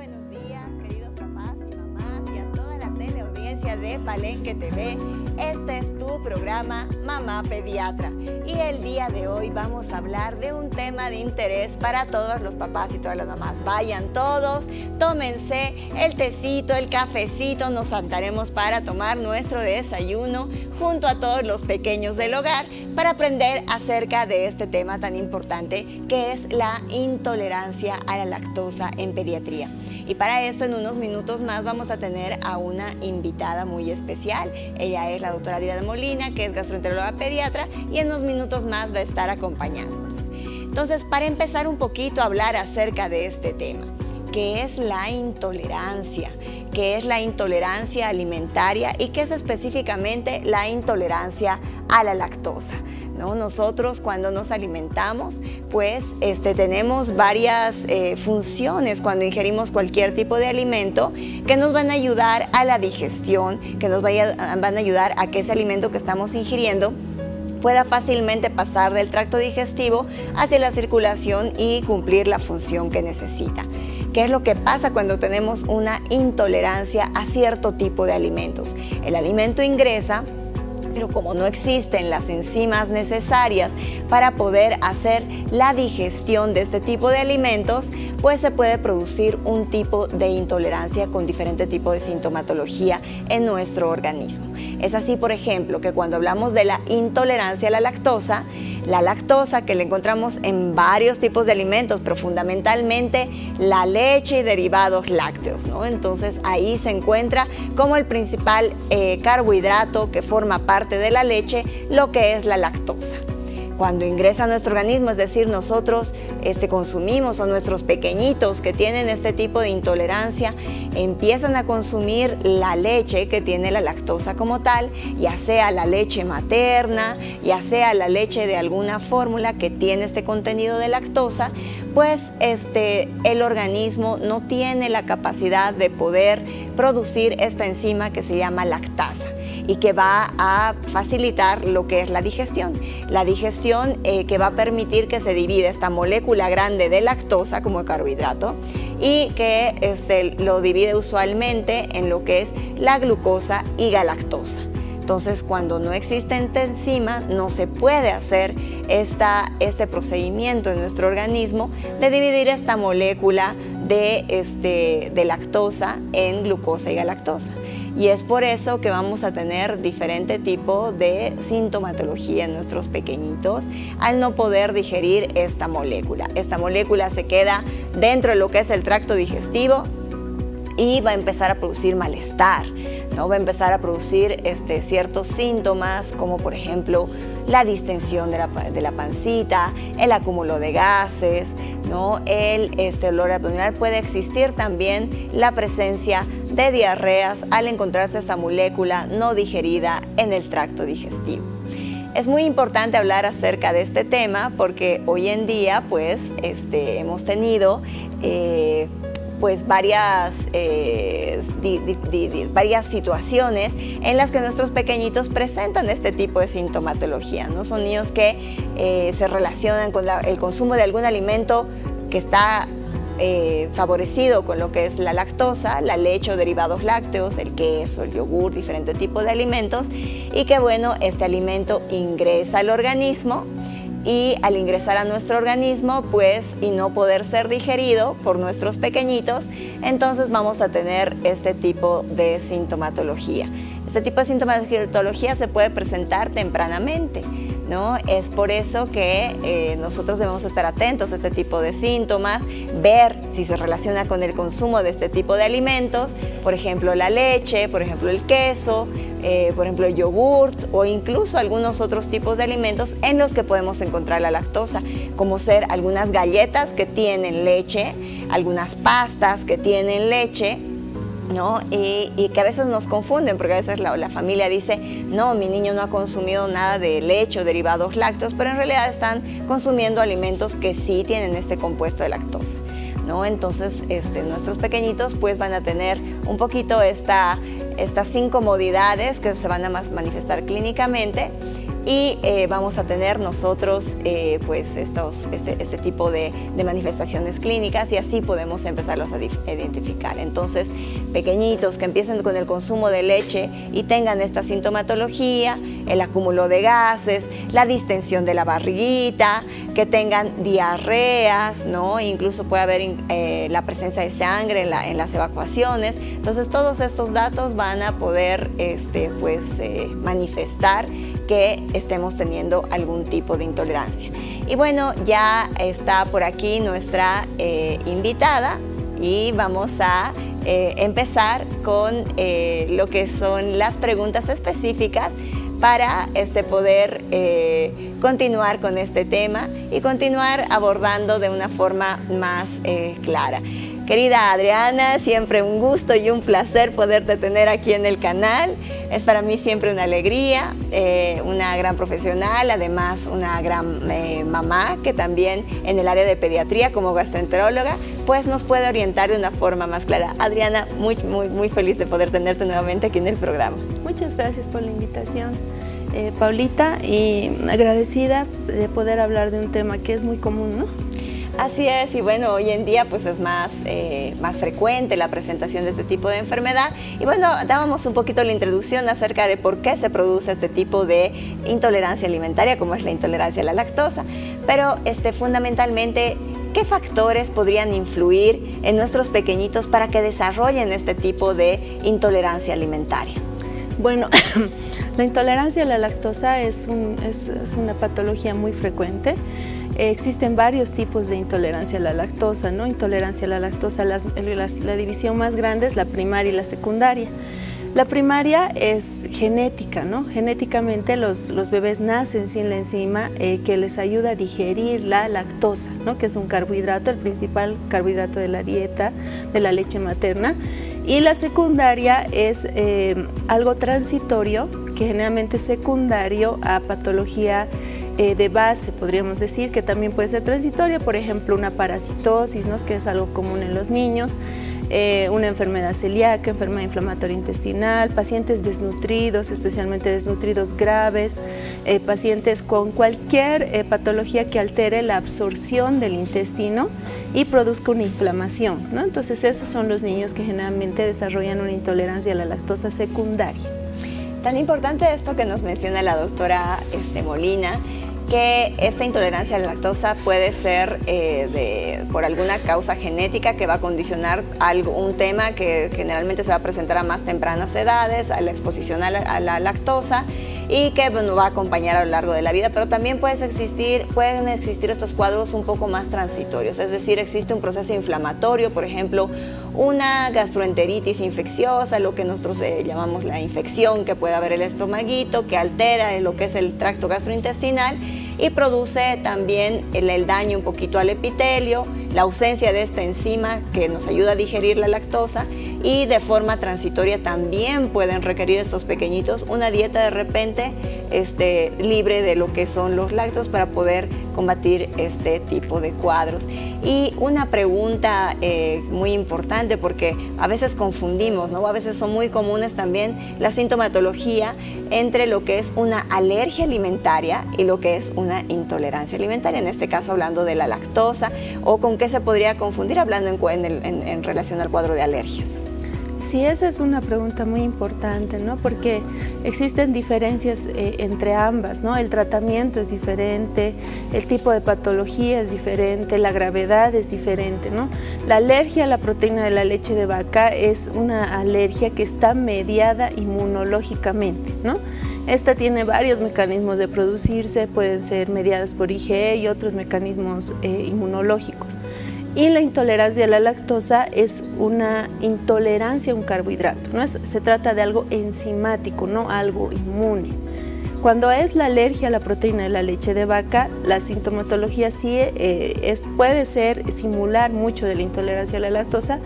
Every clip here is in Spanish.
buenos días, queridos papás y mamás y a toda la teleaudiencia de Palenque TV. Este es tu programa Mamá Pediatra y el día de hoy vamos a hablar de un tema de interés para todos los papás y todas las mamás. Vayan todos, tómense el tecito, el cafecito, nos sentaremos para tomar nuestro desayuno junto a todos los pequeños del hogar para aprender acerca de este tema tan importante que es la intolerancia a la lactosa en pediatría. Y para esto en unos minutos más vamos a tener a una invitada muy especial. Ella es la doctora Adriana Molina, que es gastroenteróloga pediatra, y en unos minutos más va a estar acompañándonos. Entonces, para empezar un poquito a hablar acerca de este tema, ¿qué es la intolerancia? ¿Qué es la intolerancia alimentaria y qué es específicamente la intolerancia a la lactosa? ¿No? Nosotros cuando nos alimentamos, pues tenemos varias funciones cuando ingerimos cualquier tipo de alimento que nos van a ayudar a la digestión, que nos van a ayudar a que ese alimento que estamos ingiriendo pueda fácilmente pasar del tracto digestivo hacia la circulación y cumplir la función que necesita. ¿Qué es lo que pasa cuando tenemos una intolerancia a cierto tipo de alimentos? El alimento ingresa, pero como no existen las enzimas necesarias para poder hacer la digestión de este tipo de alimentos, pues se puede producir un tipo de intolerancia con diferente tipo de sintomatología en nuestro organismo. Es así, por ejemplo, que cuando hablamos de la intolerancia a la lactosa que la encontramos en varios tipos de alimentos, pero fundamentalmente la leche y derivados lácteos, ¿no? Entonces ahí se encuentra como el principal carbohidrato que forma parte de la leche, lo que es la lactosa. Cuando ingresa a nuestro organismo, es decir, nosotros consumimos, o nuestros pequeñitos que tienen este tipo de intolerancia empiezan a consumir la leche que tiene la lactosa como tal, ya sea la leche materna, ya sea la leche de alguna fórmula que tiene este contenido de lactosa, pues el organismo no tiene la capacidad de poder producir esta enzima que se llama lactasa y que va a facilitar lo que es la digestión. La digestión que va a permitir que se divida esta molécula grande de lactosa como carbohidrato y que lo divide usualmente en lo que es la glucosa y galactosa. Entonces, cuando no existe esta enzima, no se puede hacer este procedimiento en nuestro organismo de dividir esta molécula de lactosa en glucosa y galactosa. Y es por eso que vamos a tener diferente tipo de sintomatología en nuestros pequeñitos al no poder digerir esta molécula. Esta molécula se queda dentro de lo que es el tracto digestivo y va a empezar a producir malestar, ¿no? Va a empezar a producir ciertos síntomas como por ejemplo la distensión de la pancita, el acúmulo de gases, ¿no? El olor abdominal. Puede existir también la presencia de diarreas al encontrarse esta molécula no digerida en el tracto digestivo. Es muy importante hablar acerca de este tema porque hoy en día pues hemos tenido varias situaciones en las que nuestros pequeñitos presentan este tipo de sintomatología, ¿no? Son niños que se relacionan con el consumo de algún alimento que está favorecido con lo que es la lactosa, la leche o derivados lácteos, el queso, el yogur, diferentes tipos de alimentos, y que bueno, este alimento ingresa al organismo y al ingresar a nuestro organismo pues y no poder ser digerido por nuestros pequeñitos, entonces vamos a tener este tipo de sintomatología. Este tipo de sintomatología se puede presentar tempranamente, ¿no? Es por eso que nosotros debemos estar atentos a este tipo de síntomas, ver si se relaciona con el consumo de este tipo de alimentos, por ejemplo la leche, por ejemplo el queso, por ejemplo el yogurt o incluso algunos otros tipos de alimentos en los que podemos encontrar la lactosa, como ser algunas galletas que tienen leche, algunas pastas que tienen leche, ¿no? Y que a veces nos confunden porque a veces la familia dice no, mi niño no ha consumido nada de leche o derivados lácteos, pero en realidad están consumiendo alimentos que sí tienen este compuesto de lactosa, ¿no? Entonces nuestros pequeñitos pues van a tener un poquito estas incomodidades que se van a manifestar clínicamente y vamos a tener nosotros pues este tipo de manifestaciones clínicas, y así podemos empezarlos a identificar. Entonces, pequeñitos que empiecen con el consumo de leche y tengan esta sintomatología, el acúmulo de gases, la distensión de la barriguita, que tengan diarreas, ¿no? Incluso puede haber la presencia de sangre en las evacuaciones. Entonces, todos estos datos van a poder manifestar que estemos teniendo algún tipo de intolerancia. Y bueno, ya está por aquí nuestra invitada, y vamos a empezar con lo que son las preguntas específicas para poder continuar con este tema y continuar abordando de una forma más clara. Querida Adriana, siempre un gusto y un placer poderte tener aquí en el canal. Es para mí siempre una alegría, una gran profesional, además una gran mamá que también en el área de pediatría como gastroenteróloga pues nos puede orientar de una forma más clara. Adriana, muy feliz de poder tenerte nuevamente aquí en el programa. Muchas gracias por la invitación, Paulita, y agradecida de poder hablar de un tema que es muy común, ¿no? Así es, y bueno, hoy en día pues es más frecuente la presentación de este tipo de enfermedad. Y bueno, dábamos un poquito la introducción acerca de por qué se produce este tipo de intolerancia alimentaria, como es la intolerancia a la lactosa. Pero fundamentalmente, ¿qué factores podrían influir en nuestros pequeñitos para que desarrollen este tipo de intolerancia alimentaria? Bueno, la intolerancia a la lactosa es una patología muy frecuente. Existen varios tipos de intolerancia a la lactosa, ¿no? Intolerancia a la lactosa, la división más grande es la primaria y la secundaria. La primaria es genética, ¿no? Genéticamente los bebés nacen sin la enzima que les ayuda a digerir la lactosa, ¿no? Que es un carbohidrato, el principal carbohidrato de la dieta, de la leche materna. Y la secundaria es algo transitorio, que generalmente es secundario a patología de base, podríamos decir, que también puede ser transitoria, por ejemplo, una parasitosis, ¿no? Que es algo común en los niños, una enfermedad celíaca, enfermedad inflamatoria intestinal, pacientes desnutridos, especialmente desnutridos graves, pacientes con cualquier patología que altere la absorción del intestino y produzca una inflamación, ¿no? Entonces, esos son los niños que generalmente desarrollan una intolerancia a la lactosa secundaria. Tan importante esto que nos menciona la doctora Molina, que esta intolerancia a la lactosa puede ser por alguna causa genética que va a condicionar un tema que generalmente se va a presentar a más tempranas edades, a la exposición a la lactosa, y que nos va a acompañar a lo largo de la vida, pero también pueden existir estos cuadros un poco más transitorios, es decir, existe un proceso inflamatorio, por ejemplo, una gastroenteritis infecciosa, lo que nosotros llamamos la infección que puede haber el estomaguito, que altera lo que es el tracto gastrointestinal y produce también el daño un poquito al epitelio, la ausencia de esta enzima que nos ayuda a digerir la lactosa, y de forma transitoria también pueden requerir estos pequeñitos una dieta de repente libre de lo que son los lácteos para poder combatir este tipo de cuadros. Y una pregunta muy importante, porque a veces confundimos, ¿no? A veces son muy comunes también la sintomatología entre lo que es una alergia alimentaria y lo que es una intolerancia alimentaria, en este caso hablando de la lactosa, o con qué se podría confundir hablando en relación al cuadro de alergias. Sí, esa es una pregunta muy importante, ¿no? Porque existen diferencias entre ambas, ¿no? El tratamiento es diferente, el tipo de patología es diferente, la gravedad es diferente, ¿no? La alergia a la proteína de la leche de vaca es una alergia que está mediada inmunológicamente, ¿no? Esta tiene varios mecanismos de producirse, pueden ser mediadas por IgE y otros mecanismos inmunológicos. Y la intolerancia a la lactosa es una intolerancia a un carbohidrato, ¿no? Se trata de algo enzimático, no algo inmune. Cuando es la alergia a la proteína de la leche de vaca, la sintomatología sí puede simular mucho de la intolerancia a la lactosa,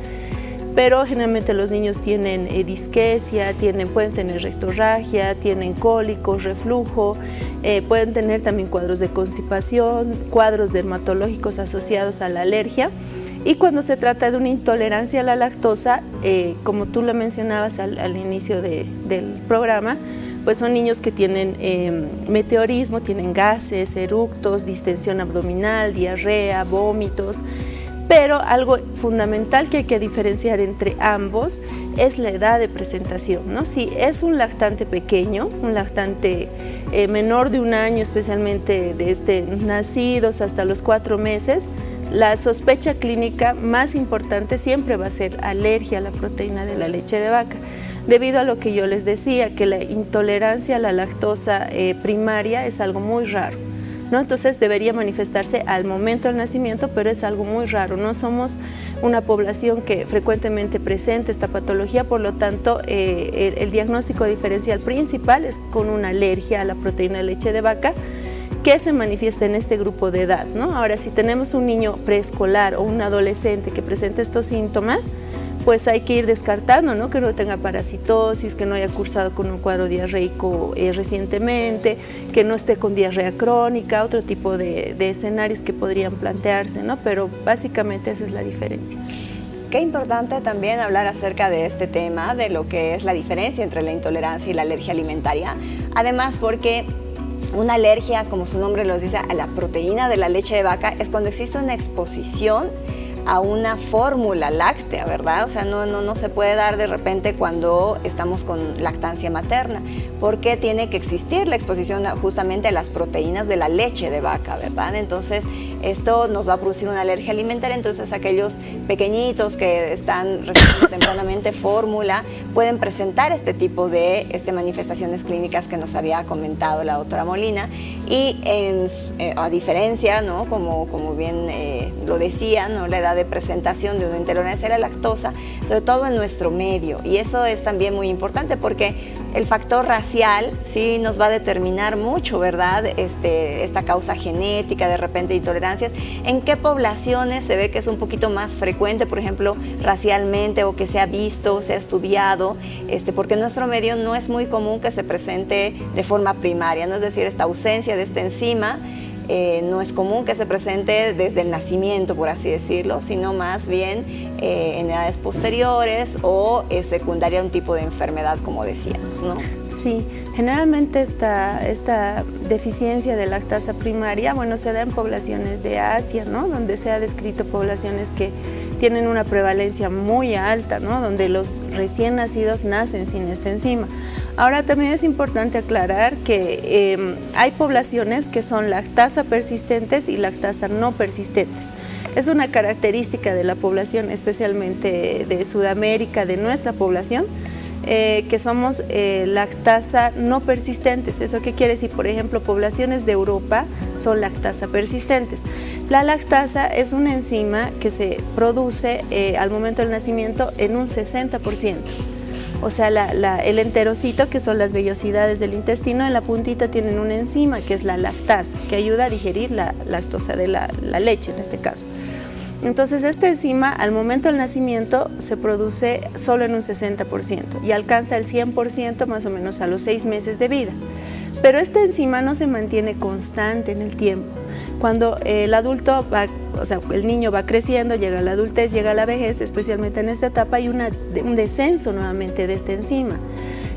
pero generalmente los niños tienen disquesia, pueden tener rectorragia, tienen cólicos, reflujo, pueden tener también cuadros de constipación, cuadros dermatológicos asociados a la alergia. Y cuando se trata de una intolerancia a la lactosa, como tú lo mencionabas al inicio del programa, pues son niños que tienen meteorismo, tienen gases, eructos, distensión abdominal, diarrea, vómitos. Pero algo fundamental que hay que diferenciar entre ambos es la edad de presentación, ¿no? Si es un lactante pequeño, un lactante menor de 1 año, especialmente desde nacidos hasta los 4 meses, la sospecha clínica más importante siempre va a ser alergia a la proteína de la leche de vaca, debido a lo que yo les decía, que la intolerancia a la lactosa primaria es algo muy raro, ¿no? Entonces debería manifestarse al momento del nacimiento, pero es algo muy raro. No somos una población que frecuentemente presenta esta patología, por lo tanto el diagnóstico diferencial principal es con una alergia a la proteína de leche de vaca que se manifiesta en este grupo de edad, ¿no? Ahora, si tenemos un niño preescolar o un adolescente que presenta estos síntomas, pues hay que ir descartando, ¿no? Que no tenga parasitosis, que no haya cursado con un cuadro diarreico recientemente, que no esté con diarrea crónica, otro tipo de escenarios que podrían plantearse, ¿no? Pero básicamente esa es la diferencia. Qué importante también hablar acerca de este tema, de lo que es la diferencia entre la intolerancia y la alergia alimentaria. Además, porque una alergia, como su nombre lo dice, a la proteína de la leche de vaca es cuando existe una exposición a una fórmula láctea, ¿verdad? O sea, no se puede dar de repente cuando estamos con lactancia materna, porque tiene que existir la exposición justamente a las proteínas de la leche de vaca, ¿verdad? Entonces, esto nos va a producir una alergia alimentaria. Entonces, aquellos pequeñitos que están recibiendo tempranamente fórmula pueden presentar este tipo de manifestaciones clínicas que nos había comentado la doctora Molina. Y a diferencia, ¿no? Como bien lo decía, ¿no? La edad de presentación de una intolerancia a la lactosa, sobre todo en nuestro medio. Y eso es también muy importante porque el factor racial sí nos va a determinar mucho, ¿verdad? Esta causa genética, de repente intolerancias. ¿En qué poblaciones se ve que es un poquito más frecuente, por ejemplo, racialmente, o que se ha visto, se ha estudiado? Porque en nuestro medio no es muy común que se presente de forma primaria, ¿no? Es decir, esta ausencia de esta enzima no es común que se presente desde el nacimiento, por así decirlo, sino más bien en edades posteriores o secundaria a un tipo de enfermedad, como decíamos, ¿no? Sí, generalmente esta deficiencia de lactasa primaria, bueno, se da en poblaciones de Asia, ¿no? Donde se ha descrito poblaciones que tienen una prevalencia muy alta, ¿no? Donde los recién nacidos nacen sin esta enzima. Ahora, también es importante aclarar que hay poblaciones que son lactasa persistentes y lactasa no persistentes. Es una característica de la población, especialmente de Sudamérica, de nuestra población, que somos lactasa no persistentes. ¿Eso qué quiere decir? Por ejemplo, poblaciones de Europa son lactasa persistentes. La lactasa es una enzima que se produce al momento del nacimiento en un 60%. O sea, el enterocito, que son las vellosidades del intestino, en la puntita tienen una enzima que es la lactasa, que ayuda a digerir la lactosa de la leche en este caso. Entonces, esta enzima al momento del nacimiento se produce solo en un 60% y alcanza el 100% más o menos a los 6 meses de vida. Pero esta enzima no se mantiene constante en el tiempo. Cuando el adulto va, o sea, el niño va creciendo, llega a la adultez, llega a la vejez, especialmente en esta etapa hay un descenso nuevamente de esta enzima.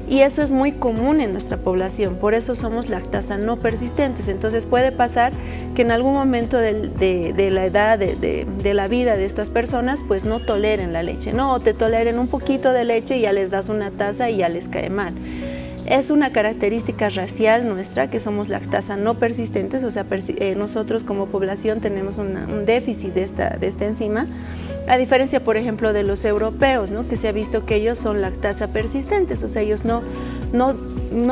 Y eso es muy común en nuestra población, por eso somos lactasa no persistentes. Entonces puede pasar que en algún momento de la edad, de la vida de estas personas, pues no toleren la leche, ¿no? O te toleren un poquito de leche y ya les das una taza y ya les cae mal. Es una característica racial nuestra que somos lactasa no persistentes, o sea, nosotros como población tenemos un déficit de esta enzima, a diferencia, por ejemplo, de los europeos, ¿no? Que se ha visto que ellos son lactasa persistentes, o sea, ellos no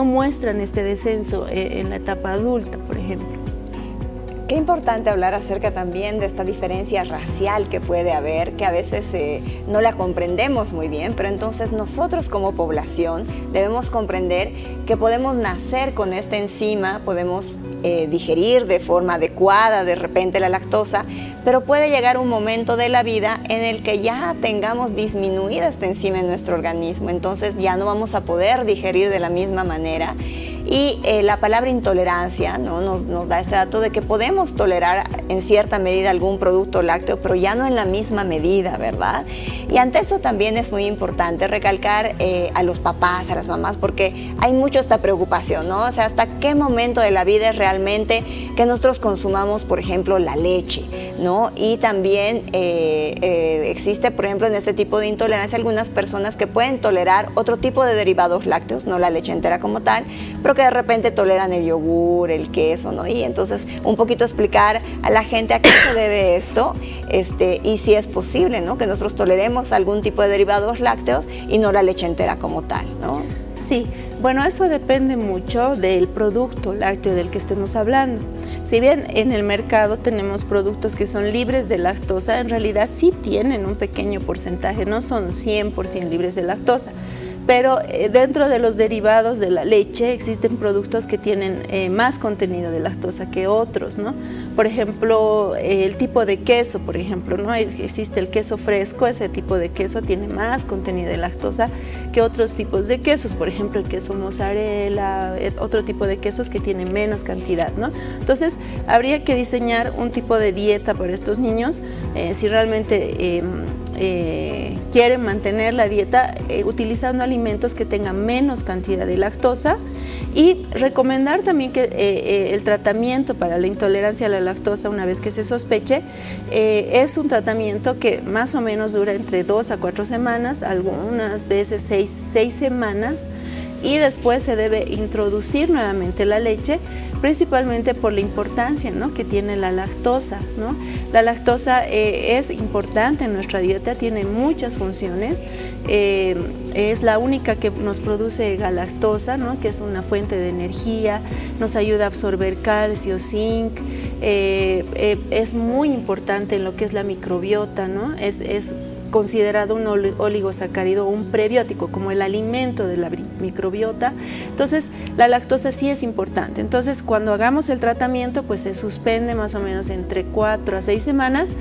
muestran este descenso en la etapa adulta, por ejemplo. Qué importante hablar acerca también de esta diferencia racial que puede haber, que a veces no la comprendemos muy bien, pero entonces nosotros como población debemos comprender que podemos nacer con esta enzima, podemos digerir de forma adecuada de repente la lactosa, pero puede llegar un momento de la vida en el que ya tengamos disminuida esta enzima en nuestro organismo, entonces ya no vamos a poder digerir de la misma manera. Y la palabra intolerancia, ¿no? nos da este dato de que podemos tolerar en cierta medida algún producto lácteo, pero ya no en la misma medida, ¿verdad? Y ante esto también es muy importante recalcar a los papás, a las mamás, porque hay mucho esta preocupación, ¿no? O sea, ¿hasta qué momento de la vida es realmente que nosotros consumamos, por ejemplo, la leche, ¿no? Y también existe, por ejemplo, en este tipo de intolerancia algunas personas que pueden tolerar otro tipo de derivados lácteos, no la leche entera como tal, pero que de repente toleran el yogur, el queso, ¿no? Y entonces un poquito explicar a la gente a qué se debe esto, y si es posible, ¿no? Que nosotros toleremos algún tipo de derivados lácteos y no la leche entera como tal, ¿no? Sí, bueno, eso depende mucho del producto lácteo del que estemos hablando. Si bien en el mercado tenemos productos que son libres de lactosa, en realidad sí tienen un pequeño porcentaje, no son 100% libres de lactosa. Pero dentro de los derivados de la leche existen productos que tienen más contenido de lactosa que otros, ¿no? Por ejemplo, el tipo de queso, por ejemplo, ¿no? Existe el queso fresco, ese tipo de queso tiene más contenido de lactosa que otros tipos de quesos, por ejemplo, el queso mozzarella, otro tipo de quesos que tienen menos cantidad, ¿no? Entonces, habría que diseñar un tipo de dieta para estos niños, si realmente quieren mantener la dieta utilizando alimentos que tengan menos cantidad de lactosa, y recomendar también que el tratamiento para la intolerancia a la lactosa, una vez que se sospeche, es un tratamiento que más o menos dura entre 2 a 4 semanas, algunas veces 6 semanas, y después se debe introducir nuevamente la leche, principalmente por la importancia, ¿no?, que tiene la lactosa, ¿no? La lactosa es importante en nuestra dieta, tiene muchas funciones, es la única que nos produce galactosa, ¿no?, que es una fuente de energía, nos ayuda a absorber calcio, zinc, es muy importante en lo que es la microbiota, ¿no? Es considerado un oligosacárido, un prebiótico, como el alimento de la microbiota. Entonces, la lactosa sí es importante. Entonces, cuando hagamos el tratamiento, pues se suspende más o menos entre 4 a 6 semanas,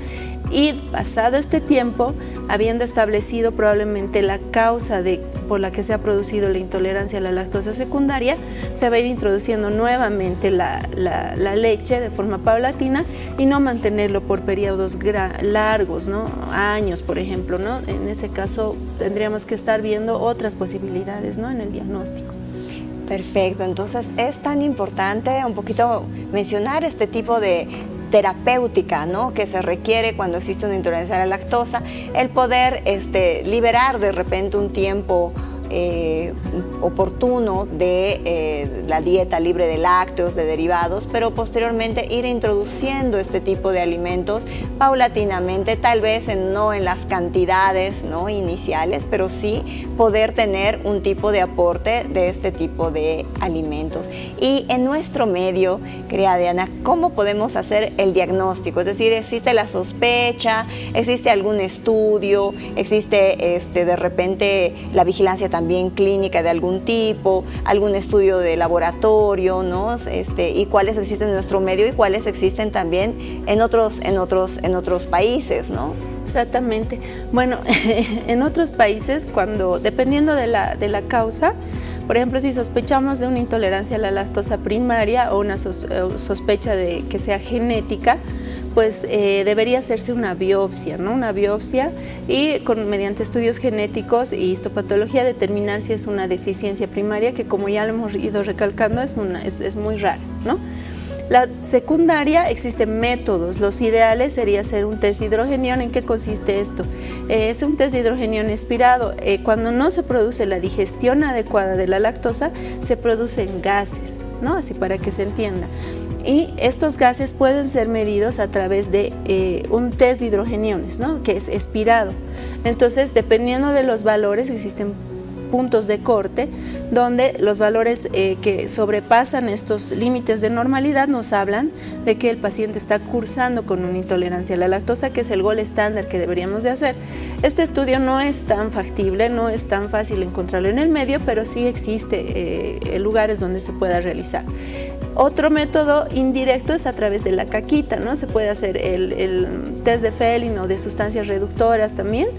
y pasado este tiempo, habiendo establecido probablemente la causa por la que se ha producido la intolerancia a la lactosa secundaria, se va a ir introduciendo nuevamente la leche de forma paulatina y no mantenerlo por periodos largos, ¿no?, años, por ejemplo, ¿no? En ese caso tendríamos que estar viendo otras posibilidades, ¿no?, en el diagnóstico. Perfecto, entonces es tan importante un poquito mencionar este tipo de terapéutica, ¿no?, que se requiere cuando existe una intolerancia a la lactosa, el poder liberar de repente un tiempo oportuno de la dieta libre de lácteos, de derivados, pero posteriormente ir introduciendo este tipo de alimentos paulatinamente, tal vez no en las cantidades, ¿no?, iniciales, pero sí poder tener un tipo de aporte de este tipo de alimentos. Y en nuestro medio, querida Diana, ¿cómo podemos hacer el diagnóstico? Es decir, ¿existe la sospecha? ¿Existe algún estudio? ¿Existe de repente la vigilancia también clínica de algún tipo, algún estudio de laboratorio, ¿no? Y cuáles existen en nuestro medio y cuáles existen también en otros países, ¿no? Exactamente. Bueno, en otros países, dependiendo de la causa, por ejemplo, si sospechamos de una intolerancia a la lactosa primaria o una sospecha de que sea genética, pues debería hacerse una biopsia, ¿no? Una biopsia, y mediante estudios genéticos y histopatología determinar si es una deficiencia primaria, que como ya lo hemos ido recalcando es muy raro, ¿no? La secundaria, existen métodos. Los ideales sería hacer un test de hidrogenión. ¿En qué consiste esto? Es un test de hidrogenión expirado. Cuando no se produce la digestión adecuada de la lactosa, se producen gases, ¿no? Así para que se entienda. Y estos gases pueden ser medidos a través de un test de hidrogeniones, ¿no?, que es expirado. Entonces, dependiendo de los valores, existen puntos de corte donde los valores que sobrepasan estos límites de normalidad nos hablan de que el paciente está cursando con una intolerancia a la lactosa, que es el gol estándar que deberíamos de hacer. Este estudio no es tan factible, no es tan fácil encontrarlo en el medio, pero sí existe lugares donde se pueda realizar. Otro método indirecto es a través de la caquita, ¿no? Se puede hacer el test de Fehling o de sustancias reductoras también.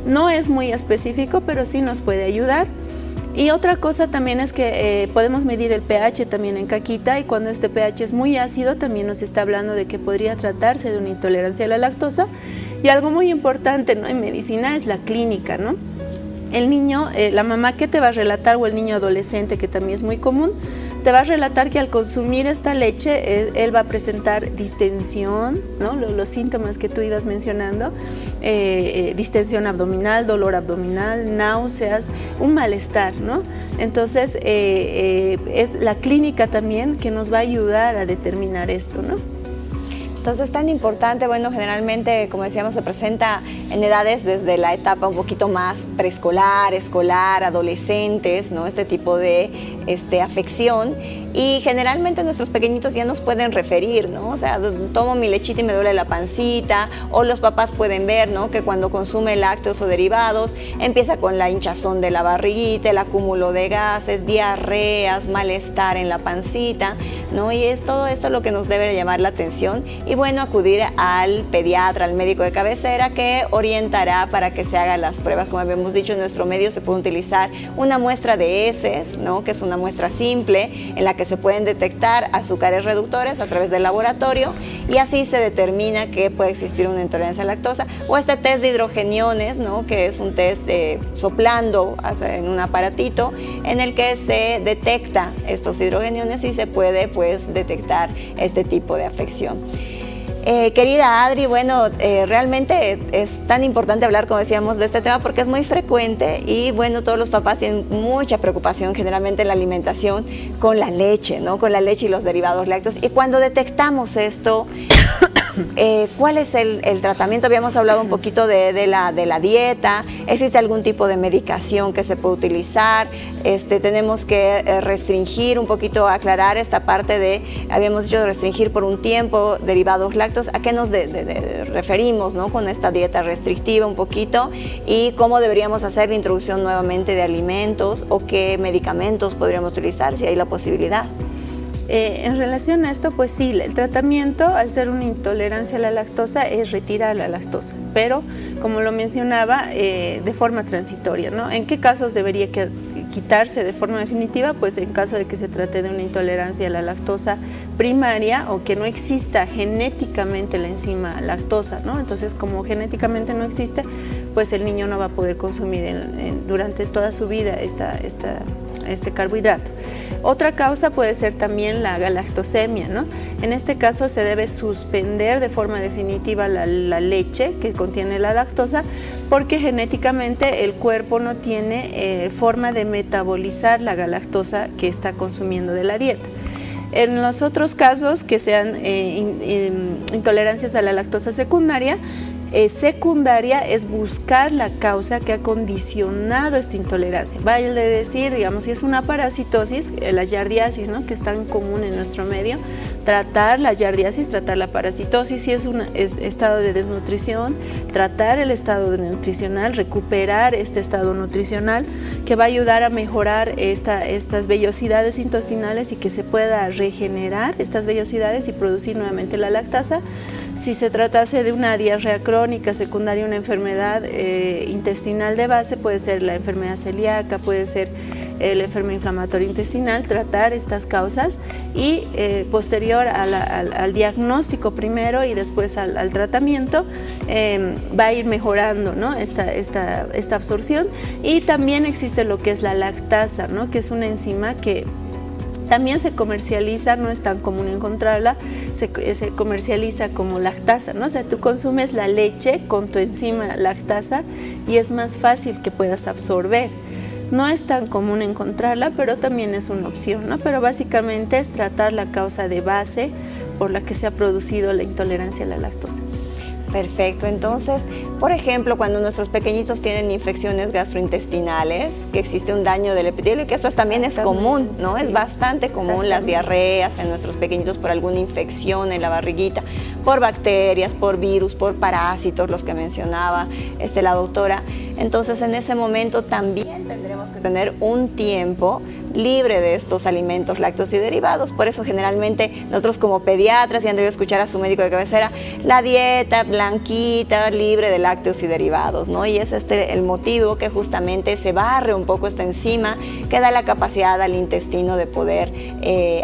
No es muy específico, pero sí nos puede ayudar. Y otra cosa también es que podemos medir el pH también en caquita, y cuando este pH es muy ácido también nos está hablando de que podría tratarse de una intolerancia a la lactosa. Y algo muy importante, ¿no?, en medicina es la clínica, ¿no? El niño, la mamá que te va a relatar, o el niño adolescente, que también es muy común, te va a relatar que al consumir esta leche él va a presentar distensión, ¿no?, los síntomas que tú ibas mencionando, distensión abdominal, dolor abdominal, náuseas, un malestar, ¿no? Entonces es la clínica también que nos va a ayudar a determinar esto, ¿no? Entonces, tan importante, bueno, generalmente, como decíamos, se presenta en edades desde la etapa un poquito más preescolar, escolar, adolescentes, ¿no? Este tipo de afección. Y generalmente nuestros pequeñitos ya nos pueden referir, ¿no? O sea, tomo mi lechita y me duele la pancita, o los papás pueden ver, ¿no?, que cuando consume lácteos o derivados empieza con la hinchazón de la barriguita, el acúmulo de gases, diarreas, malestar en la pancita, ¿no? Y es todo esto lo que nos debe llamar la atención. Y bueno, acudir al pediatra, al médico de cabecera, que orientará para que se hagan las pruebas. Como habíamos dicho, en nuestro medio se puede utilizar una muestra de heces, ¿no?, que es una muestra simple en la que se pueden detectar azúcares reductores a través del laboratorio, y así se determina que puede existir una intolerancia a la lactosa. O este test de hidrogeniones, ¿no?, que es un test soplando en un aparatito en el que se detecta estos hidrogeniones y se puede, pues, detectar este tipo de afección. Querida Adri, bueno, realmente es tan importante hablar, como decíamos, de este tema porque es muy frecuente, y bueno, todos los papás tienen mucha preocupación generalmente en la alimentación con la leche, ¿no?, con la leche y los derivados lácteos. Y cuando detectamos esto, ¿cuál es el tratamiento? Habíamos hablado un poquito de la dieta. ¿Existe algún tipo de medicación que se puede utilizar? Tenemos que restringir un poquito, aclarar esta parte de, habíamos dicho, de restringir por un tiempo derivados lácteos. ¿A qué nos referimos, ¿no?, con esta dieta restrictiva un poquito? ¿Y cómo deberíamos hacer la introducción nuevamente de alimentos, o qué medicamentos podríamos utilizar si hay la posibilidad? En relación a esto, pues sí, el tratamiento, al ser una intolerancia a la lactosa, es retirar la lactosa, pero como lo mencionaba, de forma transitoria, ¿no? ¿En qué casos debería quitarse de forma definitiva? Pues en caso de que se trate de una intolerancia a la lactosa primaria, o que no exista genéticamente la enzima lactosa, ¿no? Entonces, como genéticamente no existe, pues el niño no va a poder consumir durante toda su vida este carbohidrato. Otra causa puede ser también la galactosemia, ¿no? En este caso se debe suspender de forma definitiva la leche que contiene la lactosa, porque genéticamente el cuerpo no tiene forma de metabolizar la galactosa que está consumiendo de la dieta. En los otros casos, que sean intolerancias a la lactosa secundaria, secundaria es buscar la causa que ha condicionado esta intolerancia. Vale decir, digamos, si es una parasitosis, la yardiasis, ¿no?, que es tan común en nuestro medio, tratar la yardiasis, tratar la parasitosis. Si es un estado de desnutrición, tratar el estado nutricional, recuperar este estado nutricional, que va a ayudar a mejorar estas vellosidades intestinales, y que se pueda regenerar estas vellosidades y producir nuevamente la lactasa. Si se tratase de una diarrea crónica secundaria a una enfermedad intestinal de base, puede ser la enfermedad celíaca, puede ser la enfermedad inflamatoria intestinal, tratar estas causas, y posterior al diagnóstico primero y después al tratamiento, va a ir mejorando, ¿no?, esta absorción. Y también existe lo que es la lactasa, ¿no?, que es una enzima que también se comercializa, no es tan común encontrarla, se comercializa como lactasa, ¿no? O sea, tú consumes la leche con tu enzima lactasa y es más fácil que puedas absorber. No es tan común encontrarla, pero también es una opción, ¿no? Pero básicamente es tratar la causa de base por la que se ha producido la intolerancia a la lactosa. Perfecto. Entonces, por ejemplo, cuando nuestros pequeñitos tienen infecciones gastrointestinales, que existe un daño del epitelio, y que esto también es común, ¿no? Sí, es bastante común las diarreas en nuestros pequeñitos por alguna infección en la barriguita, por bacterias, por virus, por parásitos, los que mencionaba la doctora. Entonces, en ese momento también tendremos que tener un tiempo libre de estos alimentos lácteos y derivados. Por eso, generalmente, nosotros como pediatras, y han debido escuchar a su médico de cabecera, la dieta blanquita, libre de lácteos y derivados, ¿no? Y es el motivo que justamente se barre un poco esta enzima que da la capacidad al intestino de poder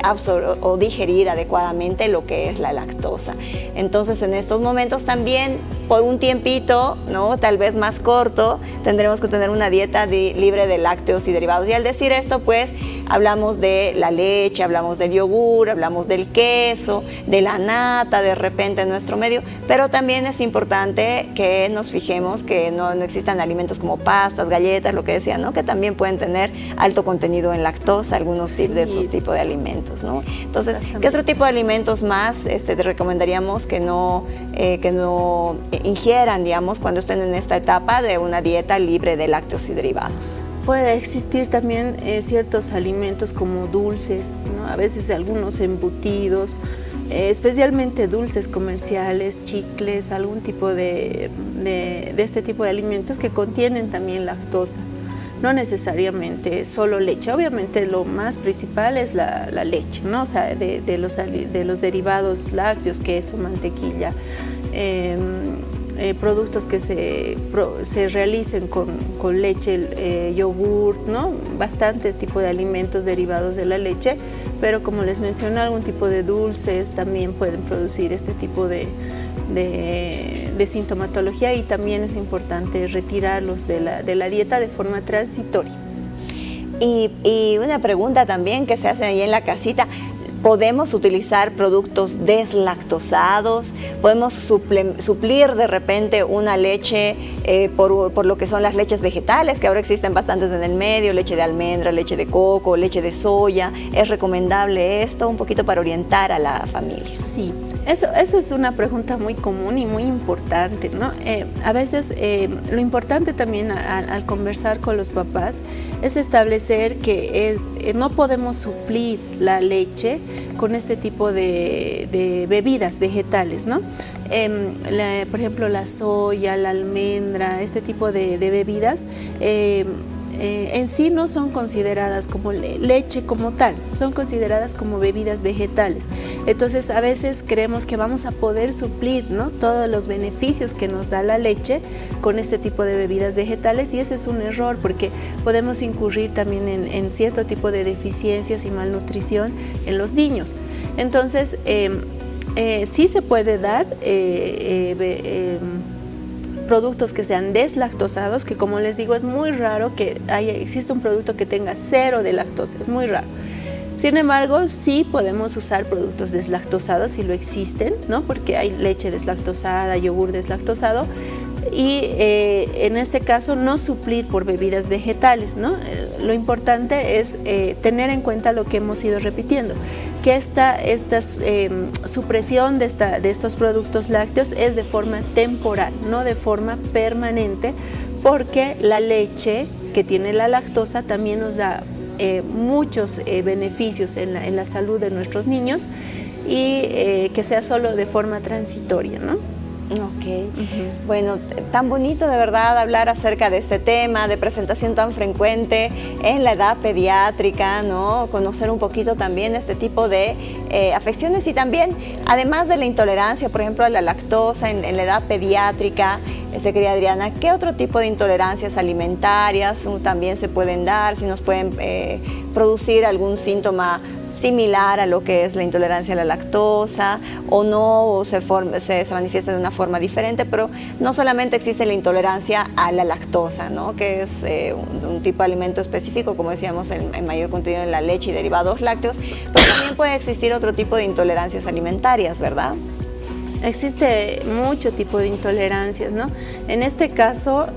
absorber o digerir adecuadamente lo que es la lactosa. Entonces, en estos momentos también, por un tiempito, ¿no?, tal vez más corto, tendremos que tener una dieta libre de lácteos y derivados. Y al decir esto, pues, hablamos de la leche, hablamos del yogur, hablamos del queso, de la nata de repente en nuestro medio, pero también es importante que nos fijemos que no existan alimentos como pastas, galletas, lo que decía, ¿no?, que también pueden tener alto contenido en lactosa, algunos de esos tipos de alimentos, ¿no? Entonces, ¿qué otro tipo de alimentos más te recomendaríamos que no ingieran, digamos, cuando estén en esta etapa de una dieta libre de lácteos y derivados? Puede existir también ciertos alimentos como dulces, ¿no? A veces algunos embutidos, especialmente dulces comerciales, chicles, algún tipo de este tipo de alimentos que contienen también lactosa. No necesariamente solo leche, obviamente lo más principal es la leche, ¿no? O sea, de los derivados lácteos, queso, mantequilla, productos que se realicen con leche, yogur, ¿no? Bastante tipo de alimentos derivados de la leche, pero como les mencioné, algún tipo de dulces también pueden producir este tipo de sintomatología, y también es importante retirarlos de la dieta de forma transitoria. Y una pregunta también que se hace ahí en la casita: ¿podemos utilizar productos deslactosados? ¿Podemos suplir de repente una leche por lo que son las leches vegetales, que ahora existen bastantes en el medio, leche de almendra, leche de coco, leche de soya? ¿Es recomendable esto? Un poquito para orientar a la familia. Sí, eso es una pregunta muy común y muy importante, ¿no? A veces lo importante también al conversar con los papás es establecer que no podemos suplir la leche con este tipo de bebidas vegetales, ¿no? Por ejemplo, la soya, la almendra, este tipo de bebidas en sí no son consideradas como leche como tal, son consideradas como bebidas vegetales. Entonces, a veces creemos que vamos a poder suplir, ¿no?, todos los beneficios que nos da la leche con este tipo de bebidas vegetales, y ese es un error, porque podemos incurrir también en cierto tipo de deficiencias y malnutrición en los niños. Entonces, sí se puede dar productos que sean deslactosados, que, como les digo, es muy raro que exista un producto que tenga 0 de lactosa, es muy raro. Sin embargo, sí podemos usar productos deslactosados si lo existen, ¿no?, porque hay leche deslactosada, yogur deslactosado, y en este caso no suplir por bebidas vegetales, ¿no? Lo importante es tener en cuenta lo que hemos ido repitiendo, que esta supresión de estos productos lácteos es de forma temporal, no de forma permanente, porque la leche que tiene la lactosa también nos da muchos beneficios en la salud de nuestros niños, y que sea solo de forma transitoria, ¿no? Ok, bueno, tan bonito de verdad hablar acerca de este tema, de presentación tan frecuente en la edad pediátrica, ¿no? Conocer un poquito también este tipo de afecciones, y también, además de la intolerancia, por ejemplo, a la lactosa en la edad pediátrica, querida Adriana, ¿qué otro tipo de intolerancias alimentarias también se pueden dar? Si nos pueden producir algún síntoma similar a lo que es la intolerancia a la lactosa, o no, o se manifiesta de una forma diferente. Pero no solamente existe la intolerancia a la lactosa, ¿no?, que es un tipo de alimento específico, como decíamos, en mayor contenido en la leche y derivados lácteos, pero también puede existir otro tipo de intolerancias alimentarias, ¿verdad? Existe mucho tipo de intolerancias, ¿no? En este caso,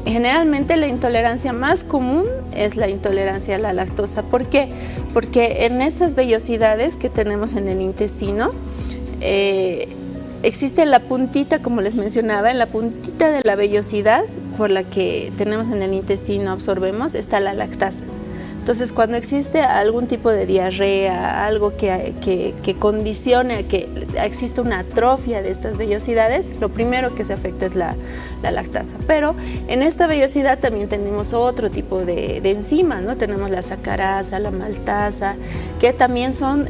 generalmente la intolerancia más común es la intolerancia a la lactosa. ¿Por qué? Porque en estas vellosidades que tenemos en el intestino, existe la puntita, como les mencionaba, en la puntita de la vellosidad por la que tenemos en el intestino, absorbemos, está la lactasa. Entonces, cuando existe algún tipo de diarrea, algo que condicione a que exista una atrofia de estas vellosidades, lo primero que se afecta es la lactasa. Pero en esta vellosidad también tenemos otro tipo de enzimas, ¿no? Tenemos la sacarasa, la maltasa, que también son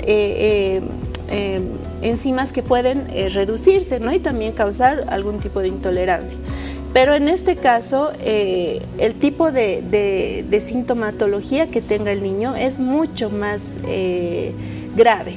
enzimas que pueden reducirse, ¿no? Y también causar algún tipo de intolerancia. Pero en este caso, el tipo de sintomatología que tenga el niño es mucho más grave.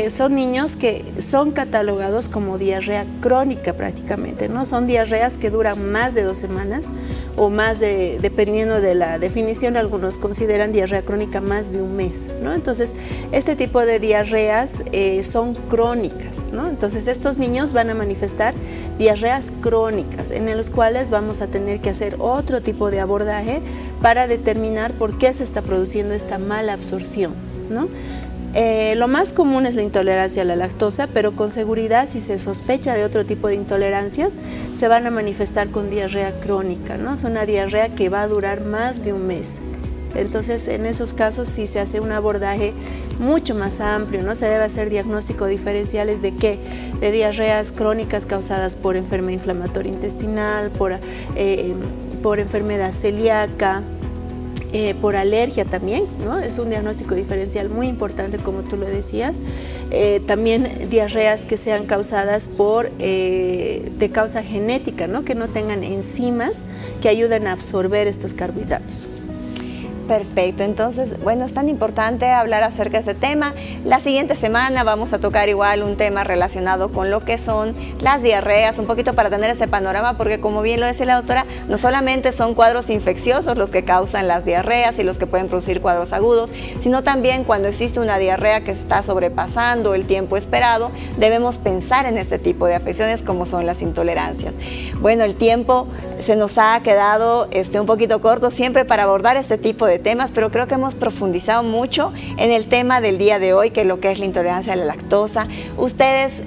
Son niños que son catalogados como diarrea crónica prácticamente, ¿no? Son diarreas que duran más de 2 semanas o más dependiendo de la definición, algunos consideran diarrea crónica más de un mes, ¿no? Entonces, este tipo de diarreas son crónicas, ¿no? Entonces, estos niños van a manifestar diarreas crónicas en los cuales vamos a tener que hacer otro tipo de abordaje para determinar por qué se está produciendo esta mala absorción, ¿no? Lo más común es la intolerancia a la lactosa, pero con seguridad, si se sospecha de otro tipo de intolerancias, se van a manifestar con diarrea crónica, ¿no? Es una diarrea que va a durar más de un mes. Entonces, en esos casos sí se hace un abordaje mucho más amplio, ¿no? Se debe hacer diagnóstico diferenciales de qué, de diarreas crónicas causadas por enfermedad inflamatoria intestinal, por enfermedad celíaca, por alergia también, ¿no? Es un diagnóstico diferencial muy importante, como tú lo decías. También diarreas que sean causadas de causa genética, ¿no? Que no tengan enzimas que ayuden a absorber estos carbohidratos. Perfecto, entonces, bueno, es tan importante hablar acerca de este tema. La siguiente semana vamos a tocar igual un tema relacionado con lo que son las diarreas, un poquito para tener este panorama, porque como bien lo decía la doctora, no solamente son cuadros infecciosos los que causan las diarreas y los que pueden producir cuadros agudos, sino también cuando existe una diarrea que está sobrepasando el tiempo esperado, debemos pensar en este tipo de afecciones como son las intolerancias. Bueno, el tiempo se nos ha quedado un poquito corto siempre para abordar este tipo de temas, pero creo que hemos profundizado mucho en el tema del día de hoy, que es lo que es la intolerancia a la lactosa. Ustedes,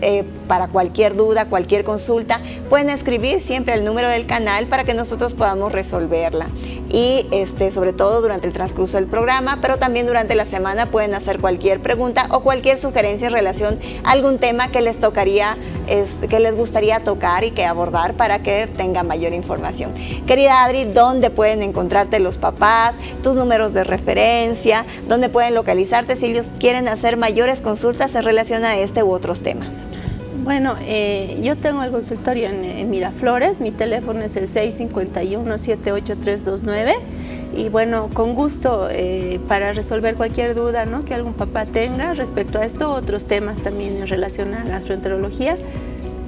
para cualquier duda, cualquier consulta, pueden escribir siempre al número del canal para que nosotros podamos resolverla. Y sobre todo durante el transcurso del programa, pero también durante la semana pueden hacer cualquier pregunta o cualquier sugerencia en relación a algún tema que les tocaría, que les gustaría tocar y que abordar para que tengan mayor información. Querida Adri, ¿dónde pueden encontrarte los papás? Tus números de referencia, ¿dónde pueden localizarte si ellos quieren hacer mayores consultas en relación a este u otros temas? Bueno, yo tengo el consultorio en Miraflores, mi teléfono es el 651-78329 y bueno, con gusto para resolver cualquier duda, ¿no?, que algún papá tenga respecto a esto, otros temas también en relación a gastroenterología.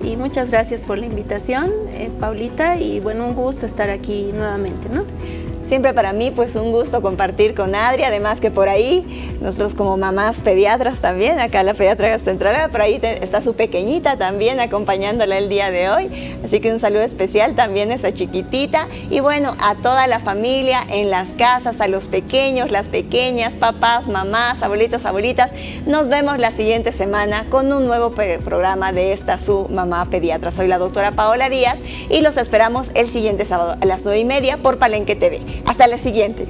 Y muchas gracias por la invitación, Paulita, y bueno, un gusto estar aquí nuevamente, ¿no? Siempre para mí, pues un gusto compartir con Adri, además que por ahí, nosotros como mamás pediatras también, acá la pediatra gastroenteróloga, por ahí está su pequeñita también acompañándola el día de hoy, así que un saludo especial también a esa chiquitita, y bueno, a toda la familia en las casas, a los pequeños, las pequeñas, papás, mamás, abuelitos, abuelitas, nos vemos la siguiente semana con un nuevo programa de esta su mamá pediatra. Soy la doctora Paola Díaz y los esperamos el siguiente sábado a las 9:30 por Palenque TV. Hasta la siguiente.